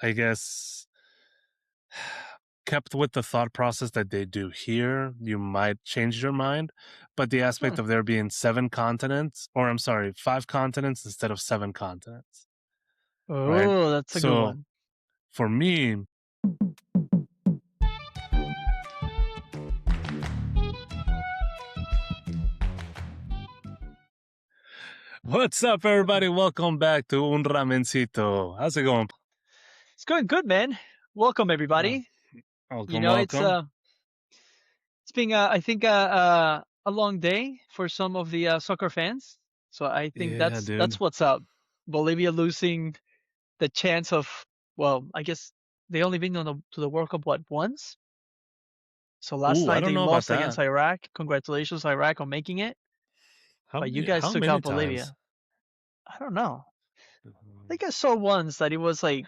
I guess, kept with the thought process that they do here, you might change your mind. But the Hmm. aspect of there being 7 continents, or I'm sorry, 5 continents instead of 7 continents, right? Oh, that's a good So one. for me, what's up, everybody? Welcome back to Un Ramencito. How's it going? It's going good, man. Welcome Uh, everybody. You welcome, know, it's welcome. uh it's been I think a long day for some of the soccer fans. So I think Yeah, that's dude. what's up. Bolivia losing the chance of, well, I guess they only been to the World Cup what, once? So last Ooh, I night don't they know about lost that. against Iraq. Congratulations Iraq on making it. But you guys How took many out times? Bolivia. I don't know. I think I saw once that it was like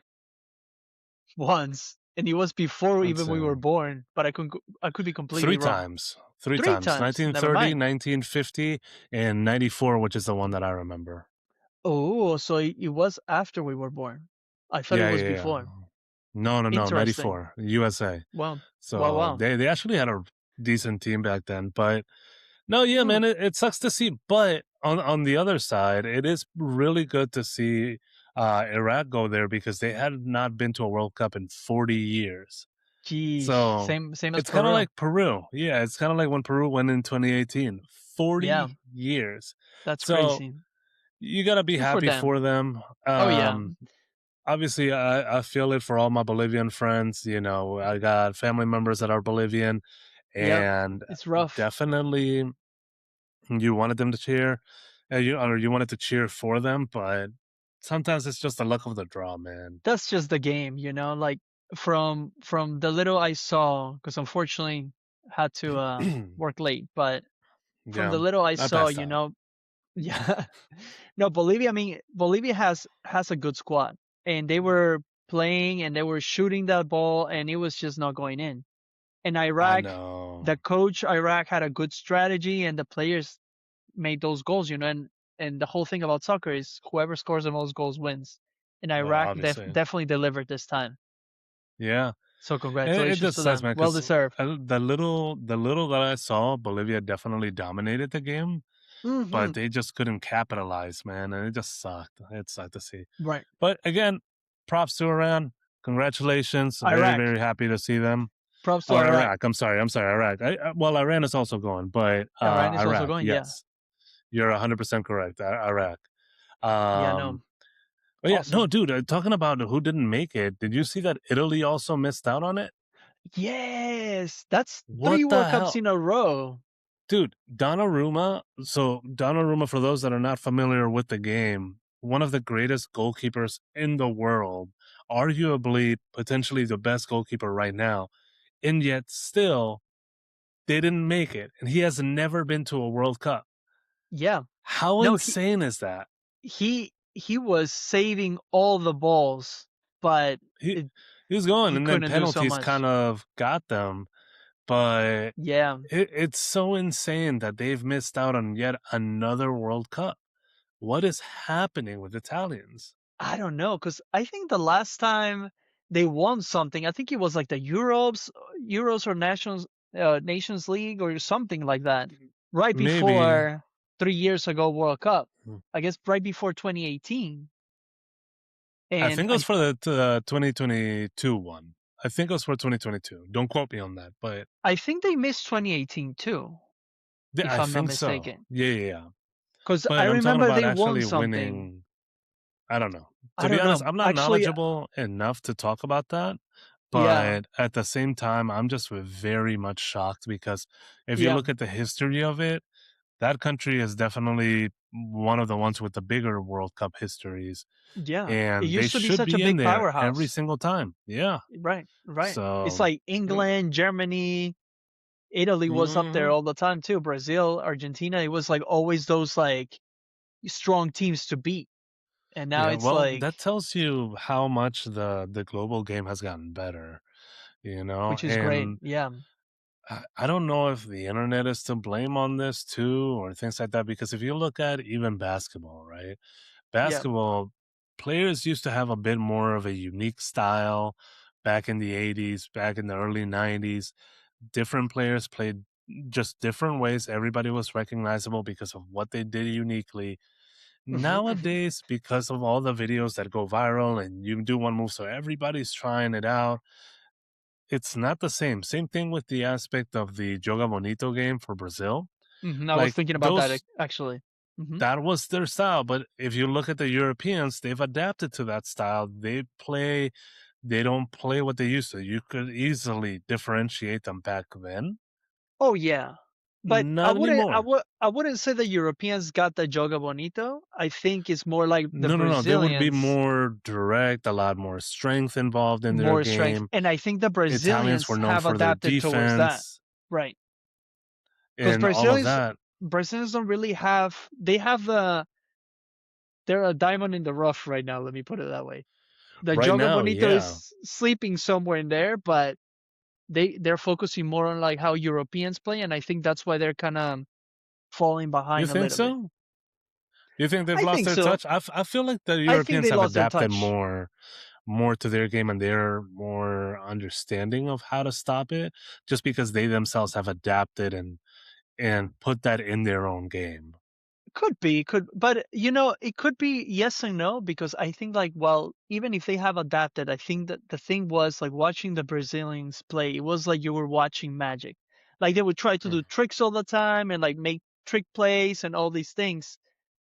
once, and it was before Let's even we were see. born, but I could be completely Three wrong. times. Three 3 times. times, never 1930, mind. 1950, and 94, which is the one that I remember. Oh, so it was after we were born. I thought it Yeah, was yeah, yeah. before. No, no, no, Interesting. 94, USA. Wow. Wow, So wow. they actually had a decent team back then. But no, yeah, Hmm. man, it sucks to see. But on the other side, it is really good to see Iraq go there because they had not been to a World Cup in 40 years. Geesh. So Same as it's kind of Peru. like Peru. Yeah, it's kind of like when Peru went in 2018. Yeah, 40 years. that's So crazy. you got to be Good for happy them. for them. Oh, yeah. Obviously, I feel it for all my Bolivian friends. You know, I got family members that are Bolivian, Yep. and It's rough. definitely you wanted them to cheer, or you wanted to cheer for them, but sometimes it's just the luck of the draw, man. That's just the game, like from the little I saw, because unfortunately had to work late, but from Yeah, the little I I saw, passed out. yeah. No, Bolivia, I mean, Bolivia has a good squad, and they were playing and they were shooting that ball, and it was just not going in. And I Iraq, the know. coach Iraq had a good strategy, and the players made those goals, and the whole thing about soccer is whoever scores the most goals wins. And Well, Iraq obviously, definitely delivered this time. yeah. So It congratulations just to sucks, them. man, Well because deserved. the little that I saw, Bolivia definitely dominated the game, but Hmm. they just couldn't capitalize, man, and it just sucked. It sucked to see. Right. But again, props to Iran. Congratulations. Very, Iraq. very happy to see them. Props to Or Iraq. Iraq. I'm sorry, Iraq. Well, Iran is also going, but Iran is also Iraq, going. Yeah. yes. You're 100% correct. Iraq. Yeah. No. Um, but yeah, no, Awesome. dude, talking about who didn't make it, did you see that Italy also missed out on it? Yes, that's 3 What World the Cups hell? in a row. Dude, Donnarumma. So, Donnarumma, for those that are not familiar with the game, one of the greatest goalkeepers in the world, arguably, potentially the best goalkeeper right now. And yet, still, they didn't make it. And he has never been to a World Cup. Yeah. How No, insane is that? he was saving all the balls, but He, it, he was going, he and then couldn't do so penalties much. kind of got them. But Yeah. it's so insane that they've missed out on yet another World Cup. What is happening with Italians? I don't know, because I think the last time they won something, I think it was like the Euros or Nations League or something like that, right Maybe. before 3 years ago World Cup. I guess right before 2018, I and think it was for the 2022 one. I think it was for 2022. Don't quote me on that, but I think they missed 2018 too, if I I'm not think so. mistaken. Yeah, yeah, yeah. Because I But I'm talking remember about they won actually something. winning. I don't know. I To be don't honest, know. I'm not Actually, knowledgeable enough to talk about that. yeah, But at the same time, I'm just very much shocked because if you yeah, look at the history of it, that country is definitely one of the ones with the bigger World Cup histories, yeah. It and they used to be should such a be in big there every powerhouse. single time. Yeah. Right, right. It's So, like England, Germany, Italy was up there mhm. all the time too. Brazil, Argentina. It was like always those like strong teams to beat. And now Yeah, it's well, like, that tells you how much the global game has gotten better, which is great. and Yeah, I don't know if the internet is to blame on this too or things like that, because if you look at even basketball, right? yeah, Basketball. players used to have a bit more of a unique style back in the 80s, back in the early 90s. Different players played just different ways. Everybody was recognizable because of what they did uniquely. Mhm, mhm. Nowadays, because of all the videos that go viral and you do one move, so everybody's trying it out, it's not the same. Same thing with the aspect of the Joga Bonito game for Brazil. Mhm, I was Like thinking about that those, actually. Mhm. that was their style. But if you look at the Europeans, they've adapted to that style. They don't play what they used to. You could easily differentiate them back then. Oh, yeah. But Not anymore. I wouldn't say the Europeans got the Joga Bonito. I think it's more like the No, no, no. They would be Brazilians more direct, a lot more strength involved in their more strength, game. and I think the Italians Brazilians were known have for their adapted towards that. defense Right. Because and all of that. Brazilians don't really have they have they're a diamond in the rough right now, let me put it that way. The Right Joga now, Bonito yeah. is sleeping somewhere in there, but they're focusing more on, like, how Europeans play, and I think that's why they're kinda falling You behind a think little bit. so? You think they've I lost think their so. touch? I feel like the I think Europeans they have lost their adapted touch. more to their game and they're more understanding of how to stop it just because they themselves have adapted and put that in their own game. Could be, but, it could be yes and no because I think, like, well, even if they have adapted, I think that the thing was, like, watching the Brazilians play, it was like you were watching magic. Like, they would try to Mm. do tricks all the time and, like, make trick plays and all these things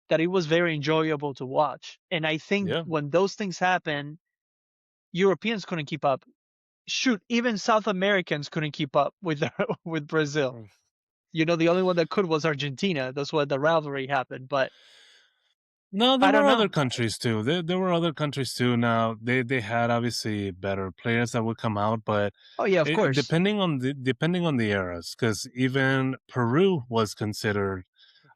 that it was very enjoyable to watch. And I think Yeah. when those things happen, Europeans couldn't keep up. Shoot, even South Americans couldn't keep up with with Brazil. Mm. The only one that could was Argentina. That's why the rivalry happened. But No, there I were don't other know. countries too. There were other countries too. Now they had obviously better players that would come out, but Oh yeah, of course. depending on the eras, because even Peru was considered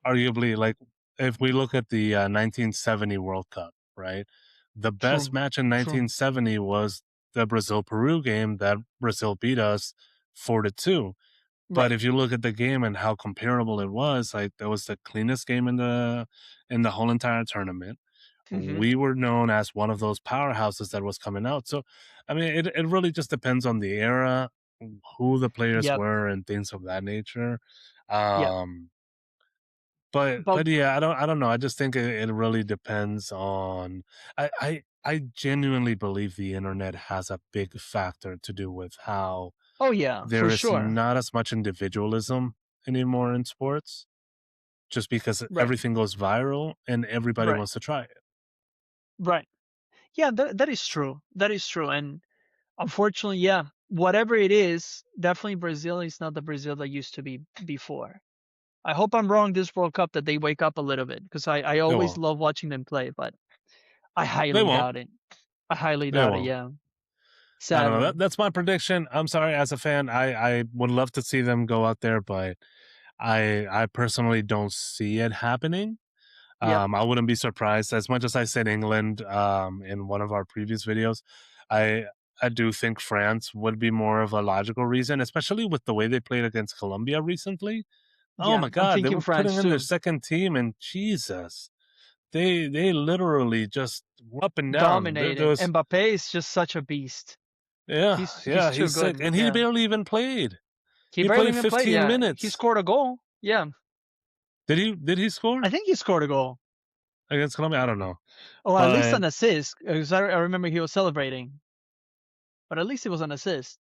arguably like if we look at the 1970 World Cup, right? The best True. match in True. 1970 was the Brazil Peru game that Brazil beat us 4-2. But Right. if you look at the game and how comparable it was, like that was the cleanest game in the whole entire tournament. Mhm. We were known as one of those powerhouses that was coming out. So, I mean, it really just depends on the era, who the players Yep. were, and things of that nature. Yep. Um, But but yeah, I don't know. I just think it really depends on. I genuinely believe the internet has a big factor to do with how oh yeah, there for is sure. not as much individualism anymore in sports, just because Right. everything goes viral and everybody Right. wants to try it. Right. Yeah, that is true. That is true. And unfortunately, yeah, whatever it is, definitely Brazil is not the Brazil that used to be before. I hope I'm wrong this World Cup that they wake up a little bit because I They always won't. love watching them play, but I They highly won't. doubt it. I highly They doubt it. won't. Yeah. I don't know. Sadly. That's my prediction. I'm sorry, as a fan, I would love to see them go out there, but I personally don't see it happening. Yep. I wouldn't be surprised. As much as I said England in one of our previous videos, I I do think France would be more of a logical reason, especially with the way they played against Colombia recently. Oh Yeah. my I'm God, they thinking were putting France in their too. second team, and Jesus, they literally just were up and down. There Dominating. was Mbappe is just such a beast. yeah, He's yeah, too he's sick, good. and he Yeah. barely even played. He He barely played even played. 15 Yeah. He minutes. scored a goal. Yeah. Did he I score think he scored a goal. against Colombia? I don't know, Or at least but an assist. Because I remember he was celebrating. But at least it was an assist.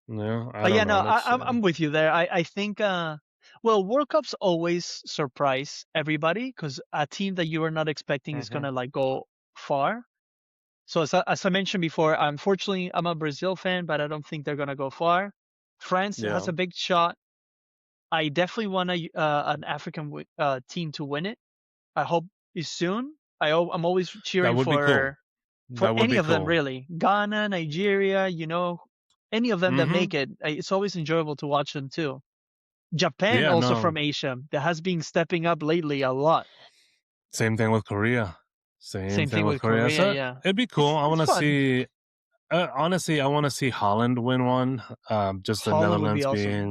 no, I But yeah, don't no, know. Let's see. I'm with you there. I think well, World Cups always surprise everybody because a team that you are not expecting is Mhm. gonna like go far. So as I mentioned before, unfortunately I'm a Brazil fan, but I don't think they're gonna go far. France has Yeah, a big shot. I definitely want an African team to win it. I hope it's soon. I'm always that cheering would be cool. for That would any be of them cool. really. Ghana, Nigeria, any of them that make Mhm. it. It's always enjoyable to watch them too. Japan Yeah, also from no. Asia that has been stepping up lately a lot. Same thing with Korea. Same Same thing thing with with Korea. Korea. So Yeah, it'd be cool. it's fun. Honestly, I want to see Holland win one. Just the Holland would be Netherlands awesome.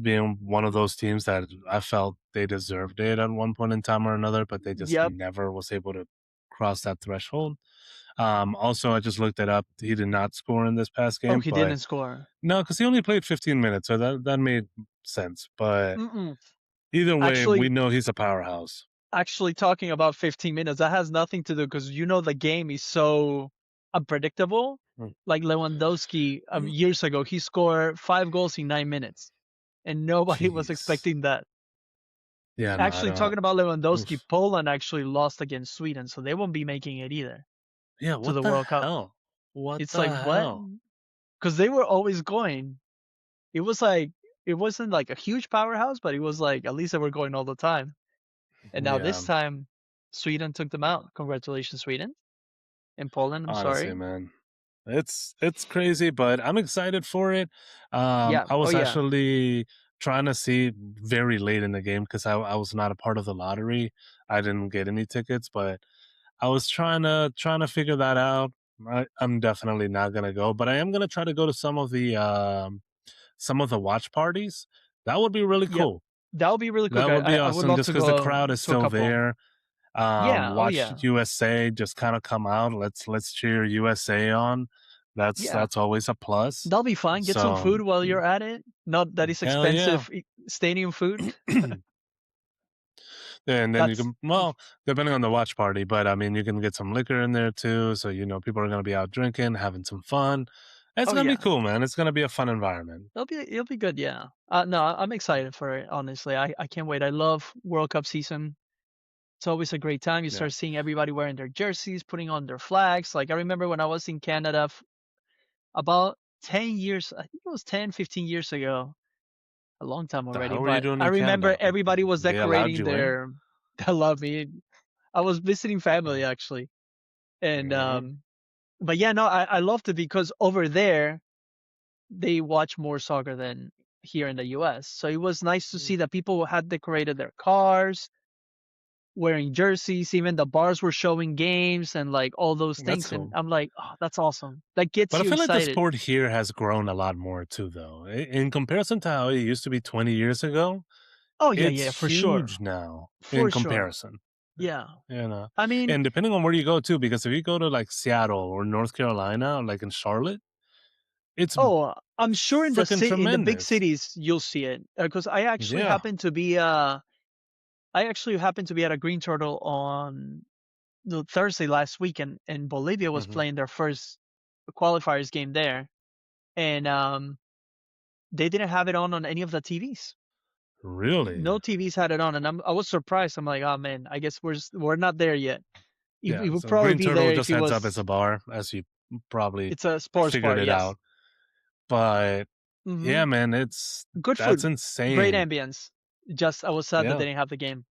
being one of those teams that I felt they deserved it at one point in time or another, but they just Yep. never was able to cross that threshold. Also, I just looked it up. He did not score in this past Oh, game, he but didn't score. no, because he only played 15 minutes, so that made sense. But Mm-mm. either way, we Actually, know he's a powerhouse. actually, talking about 15 minutes, that has nothing to do because the game is so unpredictable. Mm. Like Lewandowski years ago, he scored 5 goals in 9 minutes, and nobody was Jeez. expecting that. Yeah, no, I Actually, don't. talking about Lewandowski, Oof. Poland actually lost against Sweden, so they won't be making it either Yeah, to what the the World Cup. hell? What It's like the what? hell? Because they were always going. It was like it wasn't like a huge powerhouse, but it was like at least they were going all the time. And now Yeah, this time, Sweden took them out. Congratulations, Sweden and Poland. I'm honestly, sorry. man. It's crazy, but I'm excited for it. Yeah. I Oh was yeah. actually trying to see very late in the game because I was not a part of the lottery. I didn't get any tickets, but I was trying to figure that out. I'm definitely not gonna go, but I am gonna try to go to some of the watch parties. That would be really Yep. cool. That would be really cool. That I would be I would awesome love just to because the go crowd is to a still couple. there. Yeah. Oh Watch yeah. USA just kind of come out. Let's cheer USA on. Yeah. That's always a plus. That'll be fine. Get some So food while you're at it. Not that it's hell yeah. expensive stadium food. And then you That's can, well, depending on the watch party, but I mean, you can get some liquor in there too. So, people are going to be out drinking, having some fun. It's oh going to be yeah. cool, man. It's going to be a fun environment. It'll be good. Yeah. No, I'm excited for it. Honestly, I can't wait. I love World Cup season. It's always a great time. You Yeah. start seeing everybody wearing their jerseys, putting on their flags. Like I remember when I was in Canada about 10 years, I think it was 10, 15 years ago, a long time The already. hell were you But doing I in remember Canada? everybody was They allowed decorating you in? their. I love me. I was visiting family actually, and Hmm. but yeah, no, I loved it because over there they watch more soccer than here in the U.S. So it was nice to see that people had decorated their cars, wearing jerseys, even the bars were showing games and like all those That's things. And cool. I'm like, oh, that's awesome. That gets But I you feel like the excited. sport here has grown a lot more too, though. In comparison to how it used to be 20 years ago, Oh yeah, it's yeah, for sure. huge now in For sure. comparison. Yeah. You know, I mean, and depending on where you go too, because if you go to like Seattle or North Carolina, like in Charlotte, it's oh, I'm sure in the freaking city, in the big tremendous. cities, you'll see it because Yeah. I actually happened to be at a Green Turtle on the Thursday last week, and Bolivia was Hmm. playing their first qualifiers game there, and they didn't have it on any of the TVs. Really? No TVs had it on, and I was surprised. I'm like, oh man, I guess we're not there yet. It Yeah. would So probably Green be Turtle there if just it heads up as a was. bar, as you probably It's a sports figured bar, it yes. out. But Hmm. yeah, man, it's Good that's food, great insane. ambience. Just I was sad that Yeah. they didn't have the game.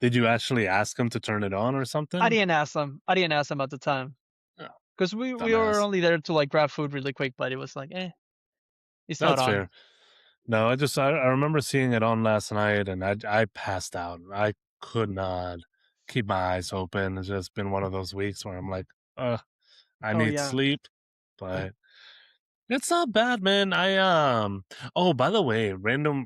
Did you actually ask him to turn it on or I something? didn't ask them. I didn't ask them at the time Oh, because we were dumbass. only there to like grab food really quick. But it was like, it's not That's on. fair. No, I remember seeing it on last night and I passed out. I could not keep my eyes open. It's just been one of those weeks where I'm like, I Oh need yeah, sleep, but it's not bad, man. Oh, by the way, random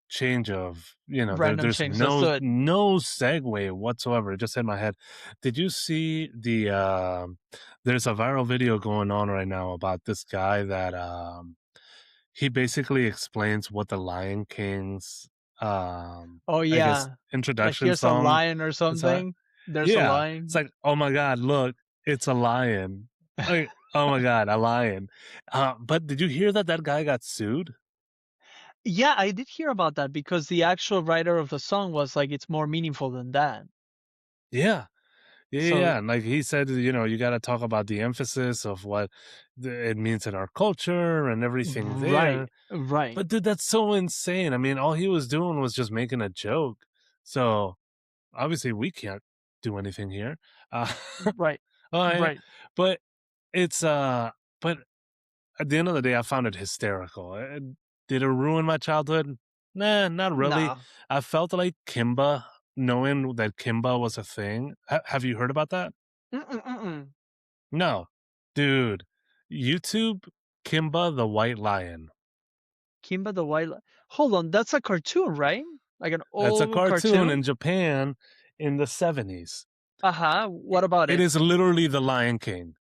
change of, random there's change. Let's do it. no segue whatsoever. It just hit my head. Did you see there's a viral video going on right now about this guy that he basically explains what the Lion King's Oh I guess yeah, like introduction here's a song lion or is that. something. There's a Yeah. It's lion. like, oh my god, look, it's a lion. Like, oh my god, a lion. But did you hear that that guy got sued? Yeah, I did hear about that because the actual writer of the song was like, it's more meaningful than that. Yeah. Yeah, yeah, So yeah. And like he said, you got to talk about the emphasis of what it means in our culture and everything right, there. right, But dude, that's so insane. I mean, all he was doing was just making a joke. So obviously, we can't do anything here. Uh, right, oh, yeah. right. But it's but at the end of the day, I found it hysterical. Did it ruin my childhood? Nah, not really. Nah. I felt like Kimba, knowing that Kimba was a thing. Have you heard about that? Mm-mm, mm-mm. No. Dude, YouTube Kimba the White Lion. Kimba the White. Hold on, that's a cartoon, right? Like an That's a old cartoon cartoon. in Japan in the 70s. Uh-huh. What about It it? is literally The Lion King.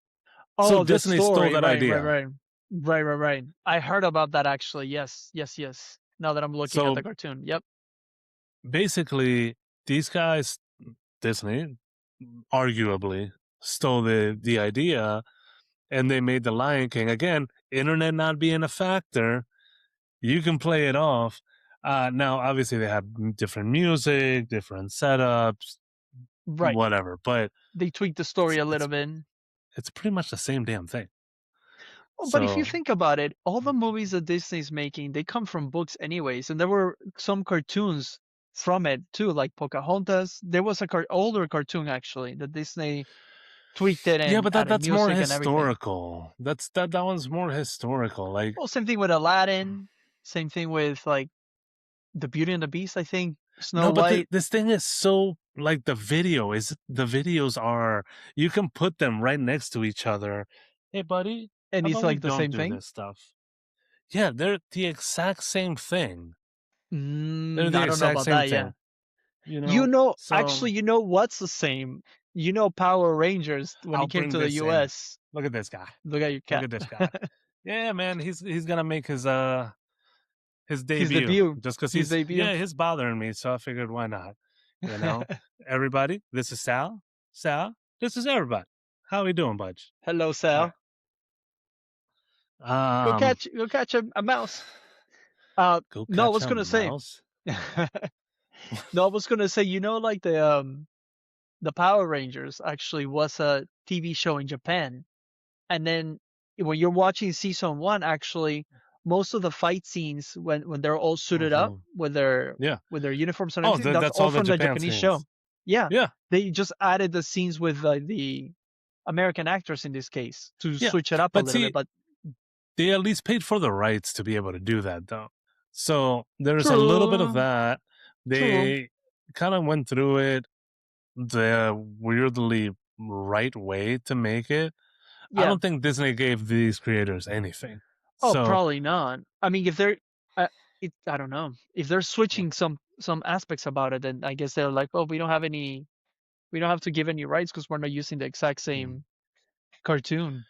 So Oh, the Disney stole story. that Right, right, idea. right. Right, right, right. I heard about that actually. Yes, yes, yes. Now that I'm looking at the So cartoon. Yep. basically, these guys, Disney, arguably stole the idea, and they made The Lion King again. Internet not being a factor, you can play it off. Now, obviously, they have different music, different setups, Right. whatever, but They tweaked the story it's a little it's bit. it's pretty much the same damn thing. Well, but if you So think about it, all the movies that Disney's making, they come from books anyways, and there were some cartoons from it too, like Pocahontas. There was a older cartoon actually that Disney tweaked it yeah, and but added that's more music and everything. historical. That one's more historical. Like Well, same thing with Aladdin. Same thing with like the Beauty and the Beast. I think Snow no, but White, this thing is so like the videos are you can put them right next to each other. Hey, buddy, and how it's about we like the don't same do thing. this stuff? Yeah, they're the exact same thing. They're the I don't know exact about same that. Yeah. thing. You know, Actually, so what's the same? Power Rangers when he I'll came bring to the this in. US. Look at this guy. Look at your Look cat. at this guy. Yeah, man, he's gonna make his His debut debut. just because His debut. he's bothering me, so I figured why not? You know, everybody, this is Sal. Sal, this is everybody. How we doing, Budge? Hello, All right. Sal. Go catch a mouse. Go No, I catch was a gonna say. mouse. No, I was gonna say, like the Power Rangers actually was a TV show in Japan, and then when you're watching season one, actually, most of the fight scenes when they're all suited up Hmm. Yeah. with their uniforms and Oh, everything, that's that's all all the from the Japan Japanese show. scenes. Yeah, Yeah, they just added the scenes with the American actors in this case to yeah. switch it up a But little bit. see, But they at least paid for the rights to be able to do that, though. So there's a little bit of true, that. true, They kind of went through it the weirdly right way to make it. I yeah. don't think Disney gave these creators anything. Oh, So, probably not. I mean, if they're, I don't know, if they're switching some aspects about it, then I guess they're like, oh, we don't have to give any rights because we're not using the exact mm, same cartoon.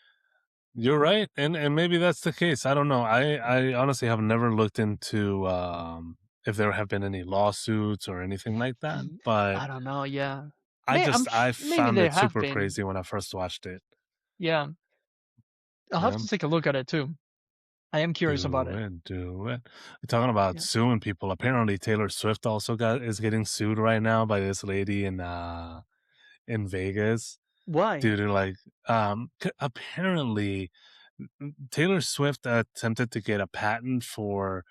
you're right, and maybe that's the case. I don't know. I honestly have never looked into if there have been any lawsuits or anything like that, but I don't know. Yeah, I maybe found there it have super been. crazy when I first watched it. Yeah, I'll have Yeah. to take a look at it too. I am curious about Do it. it, do it. We're talking about Yeah. suing people. Apparently, Taylor Swift also got is getting sued right now by this lady in Vegas Why? due to like apparently Taylor Swift attempted to get a patent for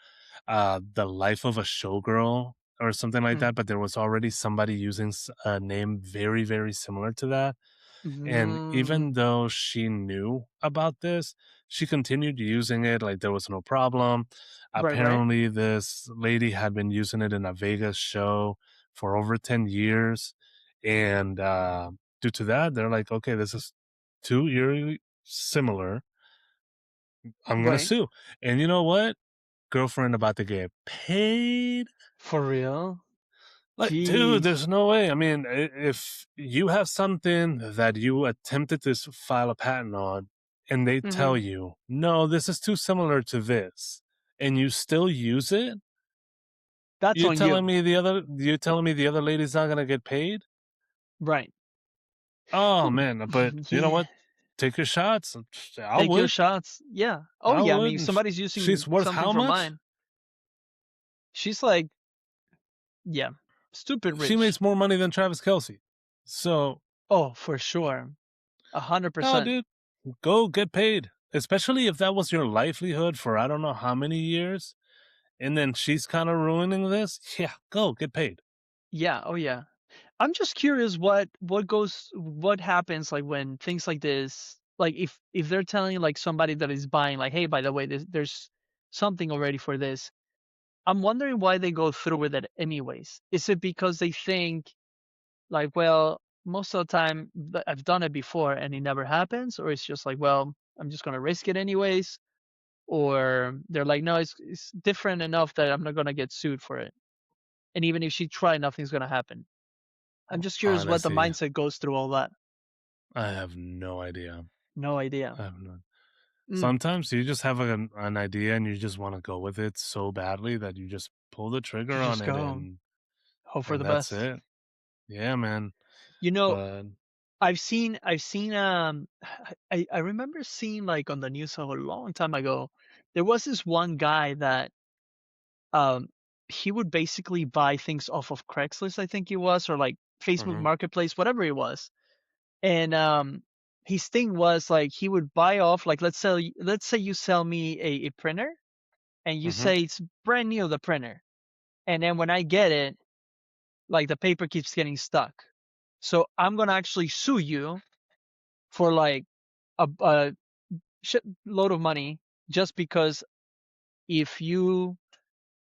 the life of a showgirl or something like Mm. that, but there was already somebody using a name very very similar to that. And even Mm. though she knew about this, she continued using it like there was no problem. Right. Right. Apparently, this lady had been using it in a Vegas show for over 10 years. And due to that, they're like, okay, this is too eerily similar. I'm going to Right. sue. And you know what? Girlfriend about to get paid. For real? Like, dude, Jeez. there's no way. I mean, if you have something that you attempted to file a patent on, and they tell Hmm. you, no, this is too similar to this, and you still use it, That's on you. you're telling me the other lady's not gonna get paid? Right. Oh Well, man, but you know yeah. what? Take your shots. I Take your would. shots. Yeah. Oh I yeah. I would. mean, if And somebody's she's using worth something how from much? mine, she's like, yeah, stupid She rich. makes more money than Travis Kelsey. So, Oh, for sure. no, 100%. dude. Go get paid. Especially if that was your livelihood for I don't know how many years, and then she's kind of ruining this. Yeah, go get paid. Yeah. Oh yeah. I'm just curious what happens like when things like this, like if they're telling like somebody that is buying like, hey, by the way, there's something already for this. I'm wondering why they go through with it anyways. Is it because they think like, well, most of the time I've done it before and it never happens, or it's just like, well, I'm just gonna risk it anyways, or they're like, no, it's different enough that I'm not gonna get sued for it, and even if she try, nothing's gonna happen. I'm just curious what the Honestly, mindset goes through all that. I have no idea. No idea. I have no. Mm, Sometimes you just have an idea and you just want to go with it so badly that you just pull the you trigger on just it go, hope for and the that's best. it. Yeah, man. You know, But I've seen I remember seeing like on the news a long time ago, there was this one guy that um he would basically buy things off of Craigslist, I think it was, or like Facebook hmm Marketplace, whatever it was. And his thing was like he would buy off, like let's say you sell me a printer and you hmm say it's brand new, the printer. And then when I get it, like the paper keeps getting stuck. So I'm gonna actually sue you for like a shit load of money, just because if you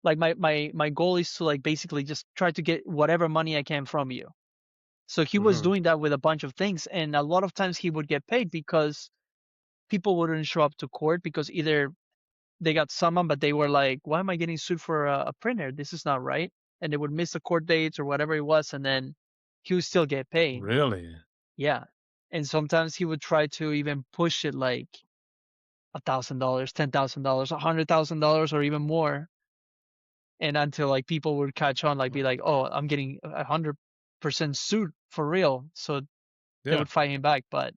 like my goal is to like basically just try to get whatever money I can from you. So he was hmm doing that with a bunch of things, and a lot of times he would get paid because people wouldn't show up to court because either they got summoned, but they were like, "Why am I getting sued for a printer? This is not right." And they would miss the court dates or whatever it was, and then he would still get paid. Really? Yeah, and sometimes he would try to even push it like $1,000, $10,000, $100,000, or even more, and until like people would catch on, like be like, "Oh, I'm getting 100% sued for real," so they Yeah, would fight him back. But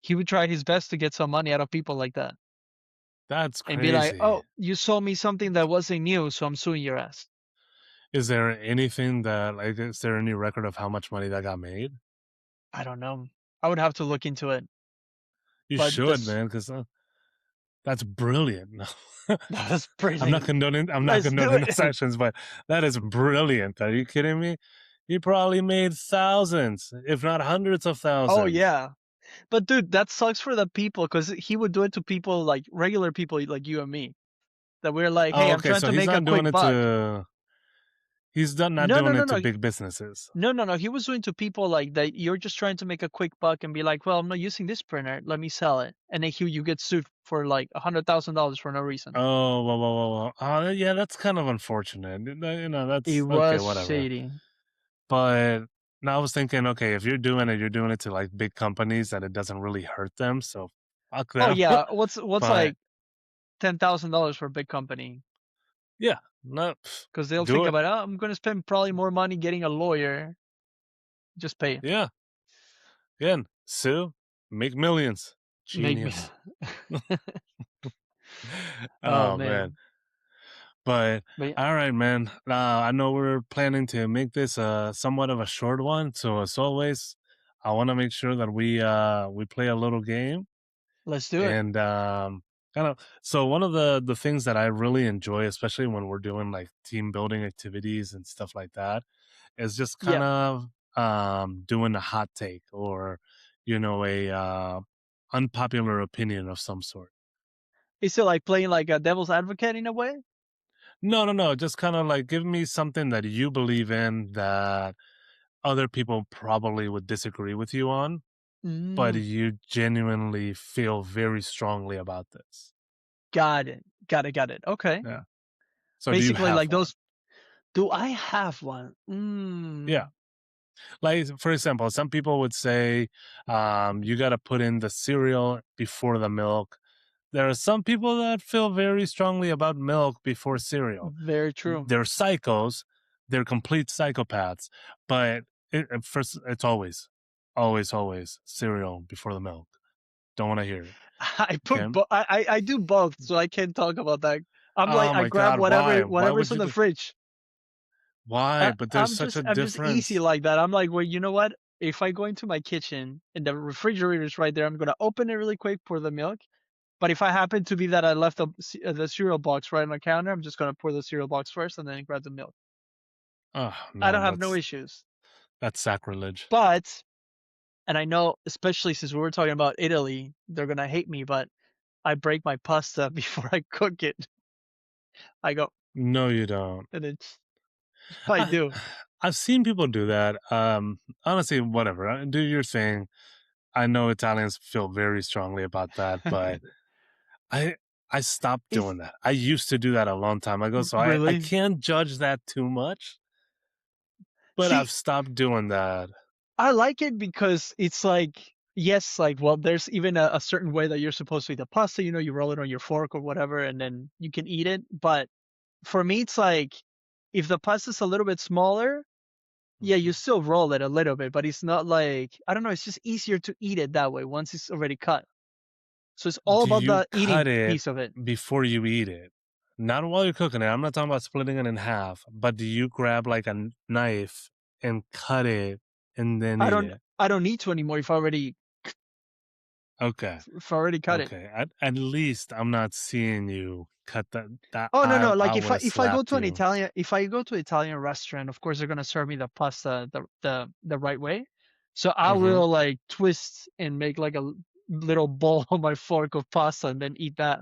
he would try his best to get some money out of people like that that's and be like, crazy. "Oh, you sold me something that wasn't new, so I'm suing your ass." Is there anything that like is there any record of how much money that got made? I don't know. I would have to look into it. You But should, this man, because that's brilliant. that's I'm not brilliant. condoning. I'm not Let's do condoning those it. actions, but that is brilliant. Are you kidding me? He probably made thousands, if not hundreds of Oh thousands. yeah. But dude, that sucks for the people because he would do it to people like regular people like you and me. That we're like, hey, Oh, I'm okay. trying So to he's make a not doing quick it buck. to. He's done not No, no, doing no, it to no. big businesses. No, no, no. He was doing to people like that. You're just trying to make a quick buck and be like, well, I'm not using this printer. Let me sell it. And then you get sued for like $100,000 for no reason. Oh, well. Oh, yeah, that's kind of unfortunate. It That's okay, was whatever. shady. But now I was thinking, okay, if you're doing it to like big companies that it doesn't really hurt them, so fuck Oh them. yeah. What's But like $10,000 for a big company? yeah, no, Because they'll do think it. about, oh, I'm gonna spend probably more money getting a lawyer. Just pay. Yeah, again, sue, make millions. Make me. Genius. Oh Oh man. man. But But yeah, all right, man. I know we're planning to make this somewhat of a short one. So as always, I want to make sure that we play a little game let's do it. and kind of. So one of the things that I really enjoy, especially when we're doing like team building activities and stuff like that, is just kind Yeah. of doing a hot take or a unpopular opinion of some sort. Is it like playing like a devil's advocate in a way? No. Just kind of like give me something that you believe in that other people probably would disagree with you on, but Mm, you genuinely feel very strongly about this. got it. Got it. Got it. Okay. Yeah. So do you Basically, have like one? those. Do I have one? Yeah. Like for example, some people would say you got to put in the cereal before the milk. There are some people that feel very strongly about milk before cereal. Very true. They're psychos. They're complete psychopaths. But first, it's always cereal before the milk. Don't want to hear it. I Okay. put I do both, so I can't talk about that. I'm like Oh I my grab God. Why? Why whatever's would in you the do? fridge. Why? But there's such a I'm just easy difference. like that. I'm like, well, you know what? If I go into my kitchen and the refrigerator is right there, I'm gonna open it really quick, pour the milk. But if I happen to be that I left the cereal box right on the counter, I'm just gonna pour the cereal box first and then grab the milk. Oh I no, don't have no issues. that's sacrilege. But and I know, especially since we were talking about Italy, they're gonna hate me, but I break my pasta before I cook it. I go, No, you don't. and it's I I, do. I've seen people do that. Honestly, whatever. Do your thing. I know Italians feel very strongly about that, but I I stopped It's doing that. I used to do that a long time ago, so I really can't judge that too much. but I've See, stopped doing that. I like it because it's like, yes, like, well, there's even a certain way that you're supposed to eat the pasta. You roll it on your fork or whatever, and then you can eat it. But for me, it's like, if the pasta's a little bit smaller, yeah, you Mhm. still roll it a little bit, but it's not like, I don't know, it's just easier to eat it that way once it's already cut. So it's all Do about you the cut eating it piece of it. before you eat it? Not while you're cooking it. I'm not talking about splitting it in half, but do you grab like a knife and cut it and then I eat don't it? I don't need to anymore Okay. if I already cut it. Okay. At least I'm not seeing you cut that Oh, no, no, I like, if would I have if I go slapped to an you. Italian if I go to an Italian restaurant, of course, they're gonna serve me the pasta the right way. So I Mhm. will, like, twist and make, like, a little bowl on my fork of pasta and then eat that.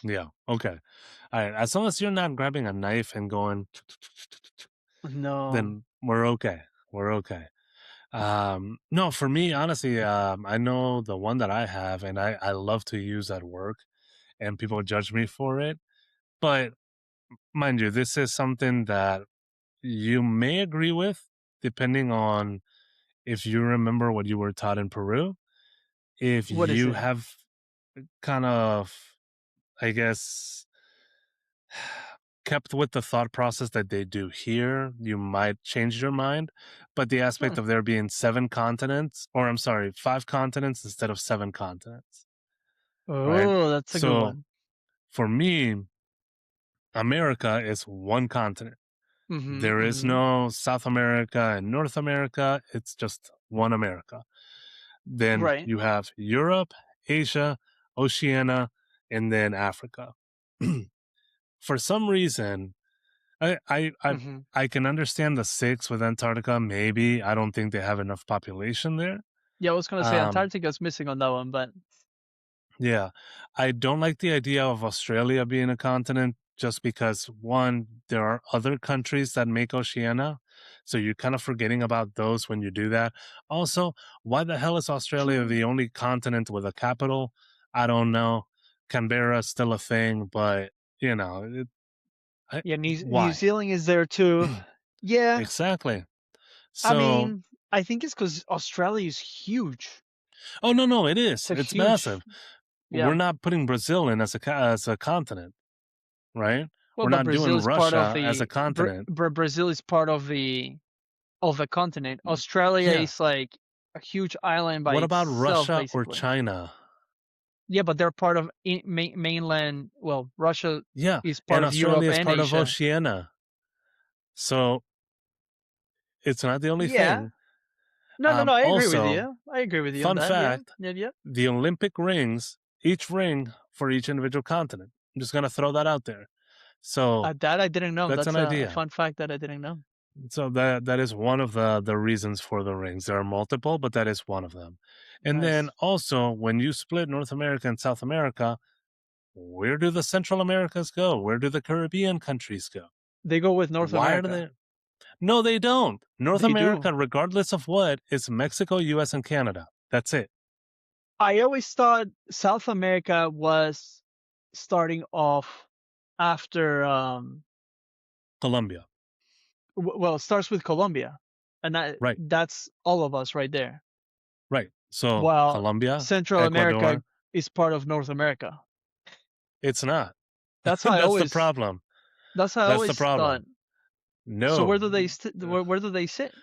Yeah. Okay. All right. As long as you're not grabbing a knife and going, No. then we're okay. We're okay. No, for me, honestly, I know the one that I have and I love to use at work and people judge me for it. But mind you, this is something that you may agree with depending on if you remember what you were taught in Peru. If What is you it? have kind of, I guess, kept with the thought process that they do here, you might change your mind. But the Hmm. aspect of there being seven continents, or I'm sorry, five continents instead of seven continents, right? Oh, that's a good So one. for me, America is one continent. Mhm, There is mhm. no South America and North America. It's just one America. Then Right. you have Europe, Asia, Oceania, and then Africa. For some reason, I, I I Mhm. I can understand the six with Antarctica. Maybe I don't think they have enough population there. Yeah, I was gonna say Um, Antarctica's missing on that one, but yeah, I don't like the idea of Australia being a continent just because one, there are other countries that make Oceania, so you're kind of forgetting about those when you do that. Also, why the hell is Australia true. the only continent with a capital? I don't know. Canberra is still a thing, but you know, Yeah, New why Zealand is there too. Yeah, exactly? I So mean, I think it's because Australia is huge. oh, no, no, it It's is. a It's huge, massive. yeah. We're not putting Brazil in as as a continent, right? Well, We're but not Brazil doing is part of Russia as a the continent. Brazil is part of the continent. Australia Yeah. is like a huge island by What about itself, Russia or basically. China? Yeah, but they're part of mainland. Well, Russia Yeah, is part and of Australia Europe is and part of Asia. Oceania. So it's not the only Yeah. thing. No, no, no. I agree with Also, you. I agree with you on fun that. Yeah, fact, yeah, yeah. the Olympic rings, each ring for each individual continent. I'm just going to throw that out there. So That I didn't know. that's an That's a idea. fun fact that I didn't know. So that is one of the reasons for the rings. There are multiple, but that is one of them. And then Nice. also when you split North America and South America, where do the Central Americas go? Where do the Caribbean countries go? They go with North Why are America. they? No, they don't. North They do. America, regardless of what, is Mexico, US, and Canada. That's it. I always thought South America was starting off after Colombia. well, it starts with Colombia, and Right, that's all of us right there. right. So While Colombia, Central America Ecuador, is part of North America. it's not. That's how I That's the always problem. that's how I That's the always thought. problem. So No, where do they sit?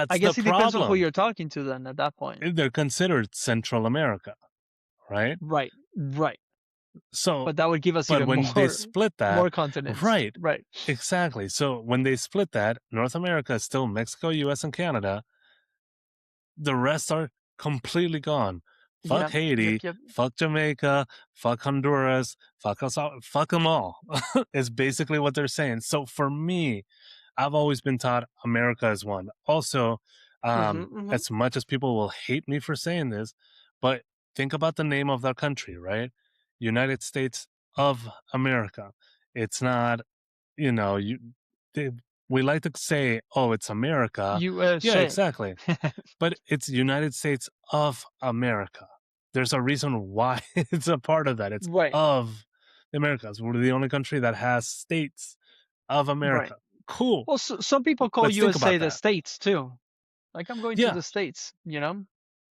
I that's the guess it depends on who problem. you're talking to then at that point. They're considered Central America, right? Right. Right. So, But that would give us but even when they more split that, continents. right, Right. exactly. So when they split that, North America is still Mexico, US, and Canada. The rest are completely gone. Fuck Yep. Yep. Haiti, Yep. fuck Jamaica, fuck Honduras, fuck us all, fuck them all. Is basically what they're saying. So for me, I've always been taught America is one. Also, Mhm. Mhm. as much as people will hate me for saying this, but think about the name of the country, right? United States of America. It's not, you know, they, we like to say, oh, it's America. Yeah, USA. exactly, but it's United States of America. There's a reason why it's a part of that. It's Right. of the Americas. We're the only country that has states of Right. America. Cool. Well, some people call Let's think USA about the that. States too. Like I'm going to Yeah, the States, you know?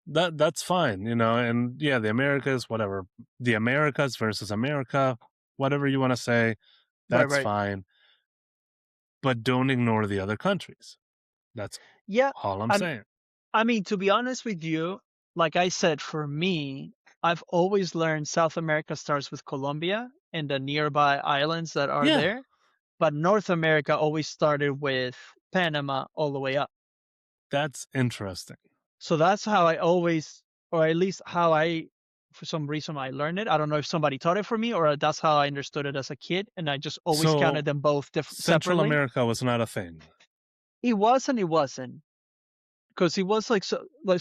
that's fine, and yeah, the Americas, whatever. The Americas versus America, whatever you want to say, Right, that's right. fine. But don't ignore the other countries. That's Yeah. all I'm I'm saying. I mean, to be honest with you, like I said, for me, I've always learned South America starts with Colombia and the nearby islands that are Yeah, there, but North America always started with Panama all the way up. that's interesting. So that's how I always, or at least how for some reason, I learned it. I don't know if somebody taught it for me or that's how I understood it as a kid. And I just always counted So them both Central separately. America was not a thing. It was and it wasn't. Because it was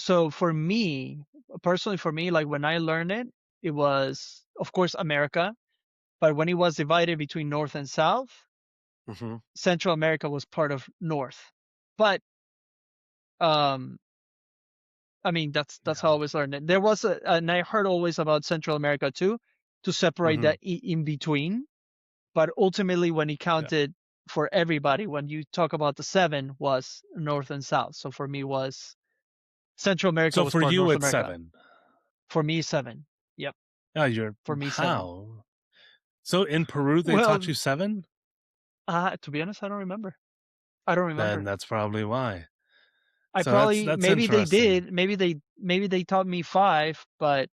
so for me personally, for me, like when I learned it, it was of course America, but when it was divided between North and South, Hmm. Central America was part of North. But um I mean that's how I Yeah. always learned it. There was and I heard always about Central America too, to separate Hmm. that in between. But ultimately, when it Yeah. counted for everybody, when you talk about the seven, was North and South. So for me, was Central America So was for part of you, North it's America. 7. For me, seven. Yep. Yeah, you're For me, seven. how? So in Peru, they taught Well, you 7? to be honest, I don't remember. I don't Then remember. that's probably why. I So probably that's maybe they interesting. did. Maybe they taught me five, but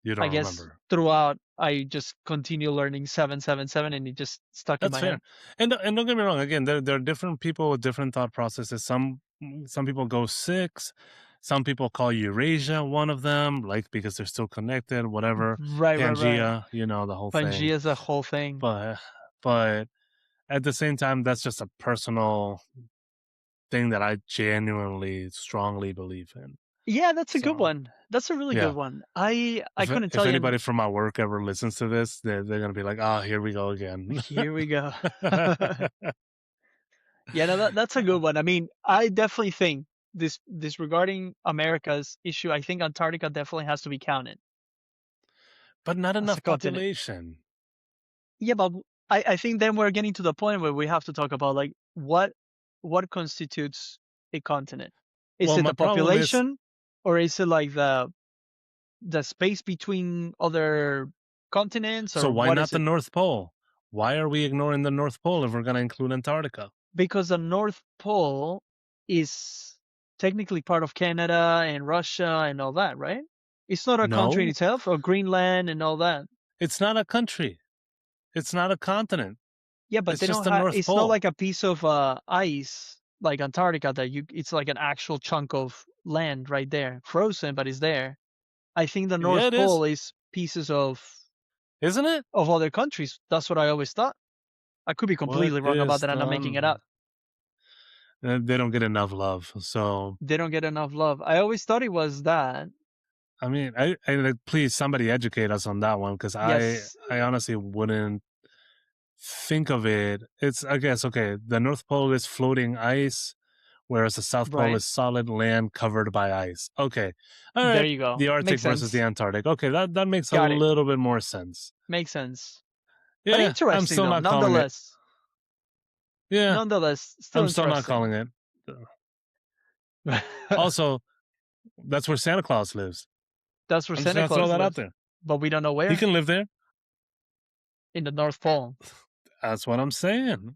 You I don't guess remember. throughout I just continue learning 777, and it just stuck in That's my fair. head. And don't get me wrong. Again, there are different people with different thought processes. Some people go 6. Some people call Eurasia one of them, like because they're still connected. Whatever, Right, right, right. Pangea, the whole thing. Pangea is a whole thing. But but at the same time, that's just a personal thing that I genuinely, strongly believe in. Yeah, that's a good So one. That's a really good yeah, one. I couldn't if tell you. anybody from my work ever listens to this, they're gonna be like, "Oh, here we go again." Here we go. Yeah, no, that's a good one. I mean, I definitely think this regarding America's issue. I think Antarctica definitely has to be counted But not as a enough continent. population. Yeah, but I think then we're getting to the point where we have to talk about like what constitutes a continent. Is Well, it my the problem is, population, or is it like the space between other continents, so or why what not is the it? North Pole? Why are we ignoring the North Pole if we're gonna include Antarctica? Because the North Pole is technically part of Canada and Russia and all that, right? It's not a country in No, itself, or Greenland and all that. it's not a country. It's not a continent. Yeah, but It's they just don't the have. North It's not Pole. like a piece of ice like Antarctica that you. It's like an actual chunk of land right there, frozen, but it's there. I think the Yeah, North it is, Pole is pieces isn't it? of other countries. That's what I always thought. I could be What completely wrong about is that, and I'm making it up. They don't get enough love. So They don't get enough love. I always thought it was that. I mean, like, please somebody educate us on that one because Yes, I honestly wouldn't think of it. It's I guess okay. The North Pole is floating ice, whereas the South Pole right. is solid land covered by ice. Okay, all There right. you go. The Arctic Makes versus the sense. Antarctic. Okay, that makes a Got it. little bit more sense. Makes sense. But Yeah, I'm interesting still though, not calling it. nonetheless. Yeah, Nonetheless, still I'm still not interesting. calling it. Also, that's where Santa Claus lives. That's where I'm just Santa gonna throw Claus that out lives, there. but we don't know He where. can live there. In the North Pole. That's what I'm saying.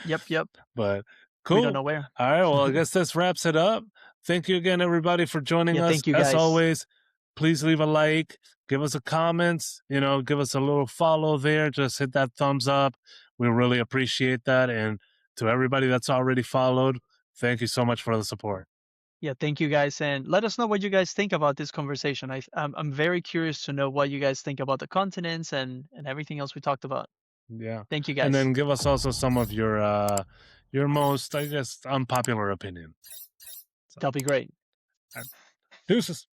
Yep, yep. But We don't cool. know where. All right. Well, I guess this wraps it up. Thank you again, everybody, for joining Yeah, us. thank you As guys. always, please leave a like, give us a comment, give us a little follow there. Just hit that thumbs up. We really appreciate that. And to everybody that's already followed, thank you so much for the support. Yeah, thank you guys, and let us know what you guys think about this conversation. I'm very curious to know what you guys think about the continents and everything else we talked about. Yeah. Thank you And guys. then give us also some of your most, I guess, unpopular opinion. So, That'll be great. all right. Deuces.